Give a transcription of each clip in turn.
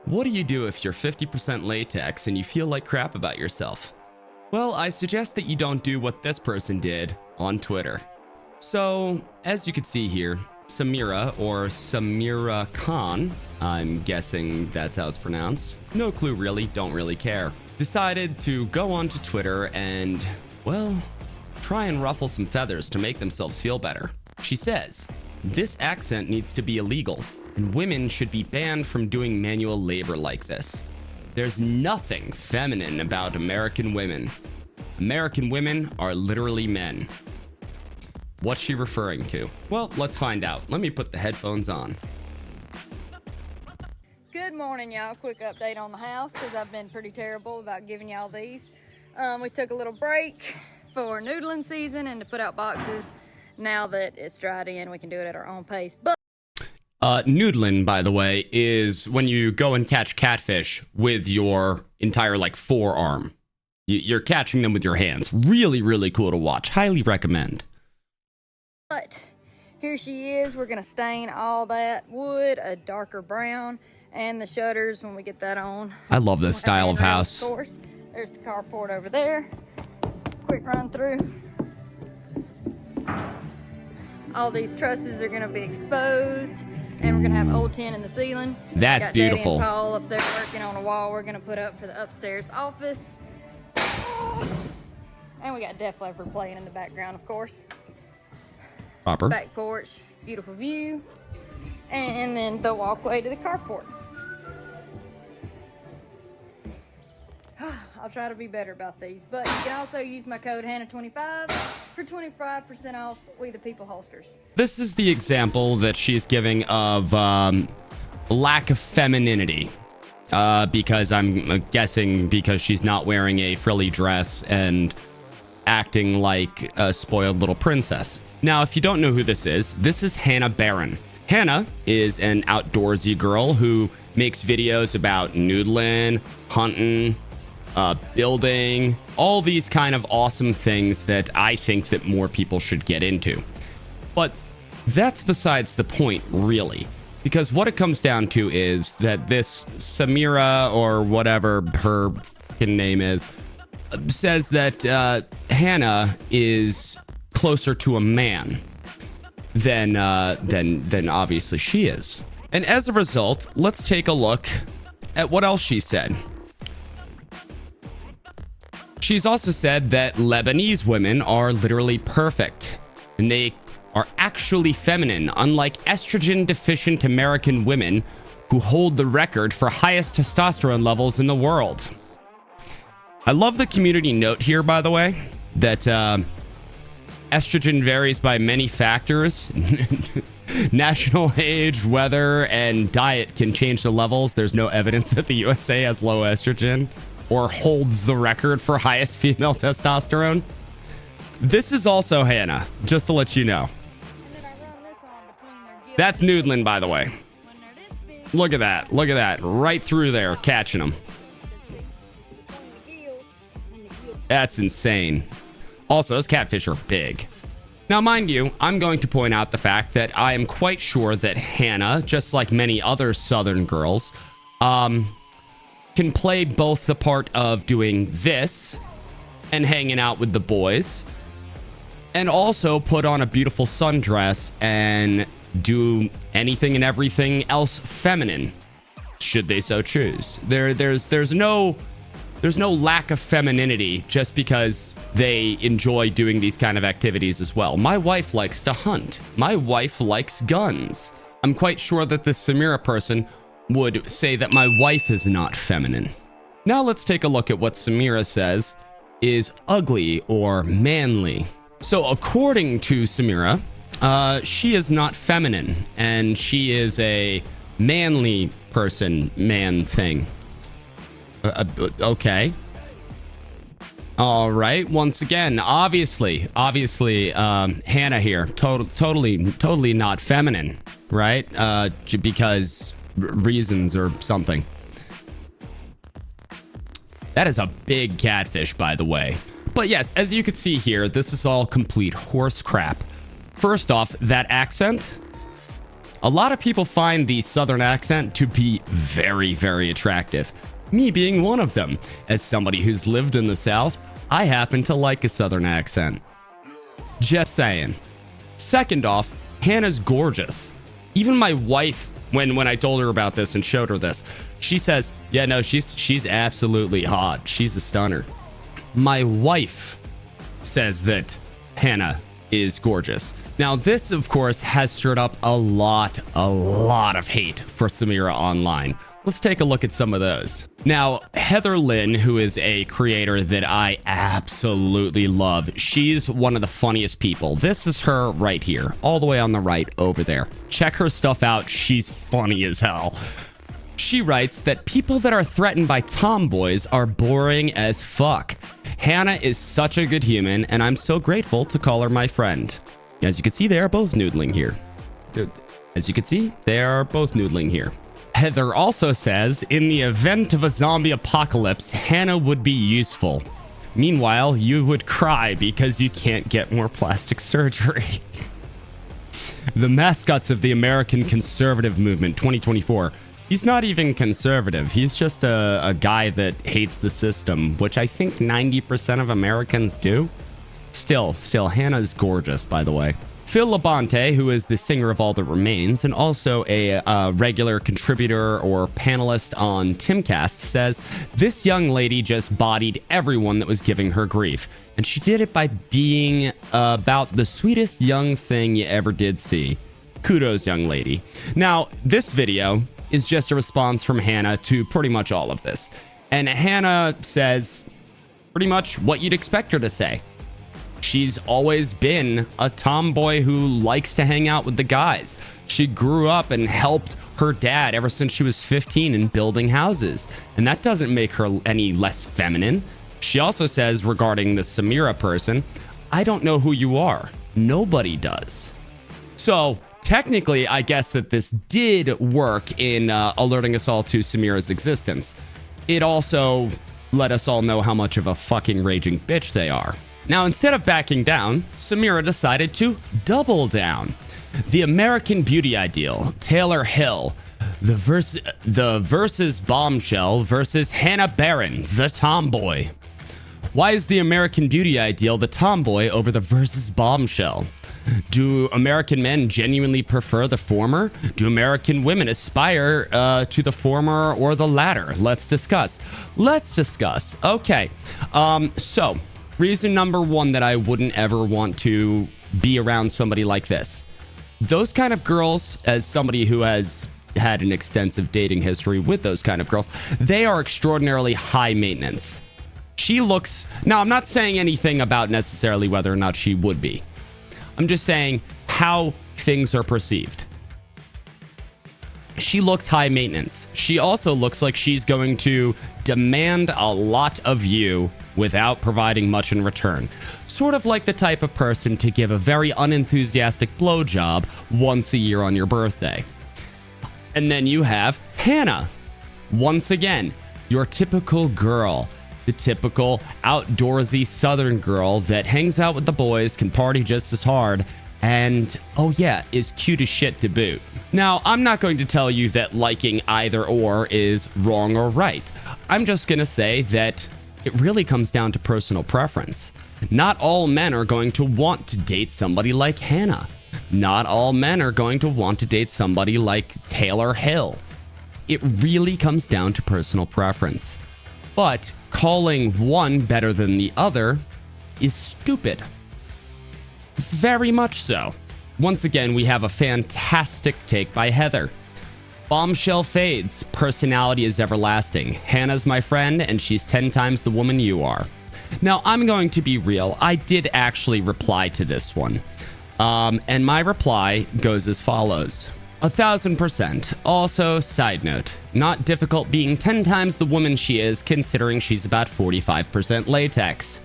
What do you do if you're 50% latex and you feel like crap about yourself? Well, I suggest that you don't do what this person did on Twitter. So, as you can see here, Sameera, or Sameera Kahn, I'm guessing that's how it's pronounced, no clue really, don't really care, decided to go onto Twitter and, well, try and ruffle some feathers to make themselves feel better. She says, "This accent needs to be illegal, and women should be banned from doing manual labor like this. There's nothing feminine about American women. American women are literally men." What's she referring to? Well, let's find out. Let me put the headphones on. Good morning, y'all. Quick update on the house because I've been pretty terrible about giving y'all these. We took a little break for noodling season and to put out boxes. Now that it's dried in, we can do it at our own pace. But Noodling, by the way, is when you go and catch catfish with your entire forearm. You're catching them with your hands. Really, really cool to watch. Highly recommend. But here she is. We're gonna stain all that wood a darker brown and the shutters when we get that on. I love this style of house. Of course, there's the carport over there. Quick run through. All these trusses are gonna be exposed, and we're gonna have old tin in the ceiling. That's got beautiful. Daddy and Paul up there working on a wall we're gonna put up for the upstairs office. And we got Def Leppard playing in the background, of course. Proper. Back porch, beautiful view, and then the walkway to the carport. I'll try to be better about these, but you can also use my code Hanna25 for 25% off We the People holsters. This is the example that she's giving of lack of femininity. Because I'm guessing because she's not wearing a frilly dress and acting like a spoiled little princess. Now, if you don't know who this is Hanna Barron. Hanna is an outdoorsy girl who makes videos about noodling, hunting, building, all these kind of awesome things that I think that more people should get into. But that's besides the point, really. Because what it comes down to is that this Sameera, or whatever her fucking name is, says that Hanna is closer to a man than obviously she is. And as a result, let's take a look at what else she said. She's also said that Lebanese women are literally perfect, and they are actually feminine, unlike estrogen-deficient American women who hold the record for highest testosterone levels in the world. I love the community note here, by the way, that estrogen varies by many factors. National age, weather, and diet can change the levels. There's no evidence that the USA has low estrogen or holds the record for highest female testosterone. This is also Hanna, just to let you know. That's noodling, by the way. Look at that. Look at that. Right through there, catching them. That's insane. Also, those catfish are big. Now, mind you, I'm going to point out the fact that I am quite sure that Hanna, just like many other Southern girls, can play both the part of doing this and hanging out with the boys, and also put on a beautiful sundress and do anything and everything else feminine, should they so choose. There's no lack of femininity just because they enjoy doing these kind of activities as well. My wife likes to hunt. My wife likes guns. I'm quite sure that this Sameera person would say that my wife is not feminine. Now let's take a look at what Sameera says is ugly or manly. So according to Sameera, she is not feminine, and she is a manly person, man thing. Okay. All right. Once again, obviously, Hanna here, totally not feminine, right? Because reasons or something. That is a big catfish, by the way. But yes, as you can see here, this is all complete horse crap. First off, that accent, A lot of people find the Southern accent to be very, very attractive. Me being one of them. As somebody who's lived in the South, I happen to like a Southern accent. Just saying. Second off, Hannah's gorgeous. Even my wife, when I told her about this and showed her this, she says, yeah, no, she's absolutely hot. She's a stunner. My wife says that Hanna is gorgeous. Now, this, of course, has stirred up a lot of hate for Sameera online. Let's take a look at some of those. Now, Heather Lynn, who is a creator that I absolutely love, she's one of the funniest people. This is her right here, all the way on the right over there. Check her stuff out. She's funny as hell. She writes that people that are threatened by tomboys are boring as fuck. Hanna is such a good human, and I'm so grateful to call her my friend. As you can see, they are both noodling here. As you can see, they are both noodling here. Heather also says, in the event of a zombie apocalypse, Hanna would be useful. Meanwhile, you would cry because you can't get more plastic surgery. The mascots of the American conservative movement 2024. He's not even conservative. He's just a guy that hates the system, which I think 90% of Americans do. Still, Hannah's gorgeous, by the way. Phil Labonte, who is the singer of All That Remains and also a regular contributor or panelist on Timcast, says, this young lady just bodied everyone that was giving her grief. And she did it by being about the sweetest young thing you ever did see. Kudos, young lady. Now, this video is just a response from Hanna to pretty much all of this. And Hanna says pretty much what you'd expect her to say. She's always been a tomboy who likes to hang out with the guys. She grew up and helped her dad ever since she was 15 in building houses. And that doesn't make her any less feminine. She also says regarding the Sameera person, I don't know who you are. Nobody does. So technically, I guess that this did work in alerting us all to Sameera's existence. It also let us all know how much of a fucking raging bitch they are. Now, instead of backing down, Sameera decided to double down. The American Beauty Ideal, Taylor Hill, the versus Bombshell versus Hanna Barron, the tomboy. Why is the American Beauty Ideal the tomboy over the versus Bombshell? Do American men genuinely prefer the former? Do American women aspire to the former or the latter? Let's discuss. Okay. So reason number one that I wouldn't ever want to be around somebody like this. Those kind of girls, as somebody who has had an extensive dating history with those kind of girls, they are extraordinarily high maintenance. She looks... Now, I'm not saying anything about necessarily whether or not she would be. I'm just saying how things are perceived. She looks high maintenance. She also looks like she's going to demand a lot of you without providing much in return. Sort of like the type of person to give a very unenthusiastic blowjob once a year on your birthday. And then you have Hanna. Once again, your typical girl. The typical outdoorsy Southern girl that hangs out with the boys, can party just as hard, and, oh yeah, is cute as shit to boot. Now, I'm not going to tell you that liking either or is wrong or right. I'm just going to say that it really comes down to personal preference. Not all men are going to want to date somebody like Hanna. Not all men are going to want to date somebody like Taylor Hill. It really comes down to personal preference. But calling one better than the other is stupid. Very much so. Once again, we have a fantastic take by Heather. Bombshell fades. Personality is everlasting. Hannah's my friend, and she's 10 times the woman you are. Now, I'm going to be real. I did actually reply to this one. And my reply goes as follows. 1000%. Also, side note, not difficult being 10 times the woman she is, considering she's about 45% latex.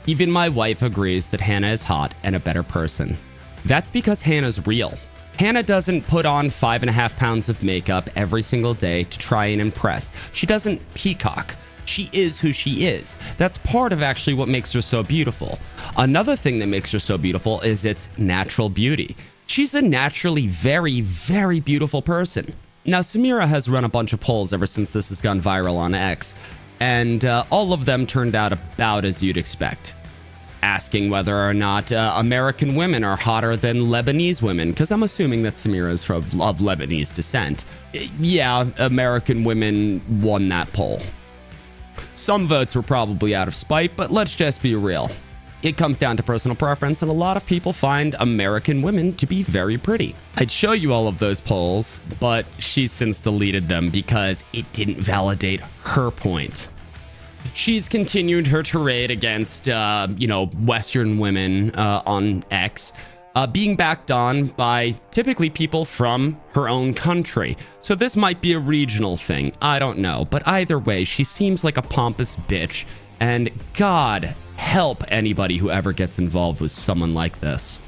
Even my wife agrees that Hanna is hot and a better person. That's because Hannah's real. Hanna doesn't put on 5.5 pounds of makeup every single day to try and impress. She doesn't peacock. She is who she is. That's part of actually what makes her so beautiful. Another thing that makes her so beautiful is its natural beauty. She's a naturally very, very beautiful person. Now, Sameera has run a bunch of polls ever since this has gone viral on X, and all of them turned out about as you'd expect. Asking whether or not American women are hotter than Lebanese women, because I'm assuming that Sameera is of Lebanese descent. Yeah, American women won that poll. Some votes were probably out of spite, but let's just be real. It comes down to personal preference, and a lot of people find American women to be very pretty. I'd show you all of those polls, but she's since deleted them because it didn't validate her point. She's continued her tirade against, Western women on X, being backed on by typically people from her own country. So this might be a regional thing. I don't know. But either way, she seems like a pompous bitch. And God help anybody who ever gets involved with someone like this.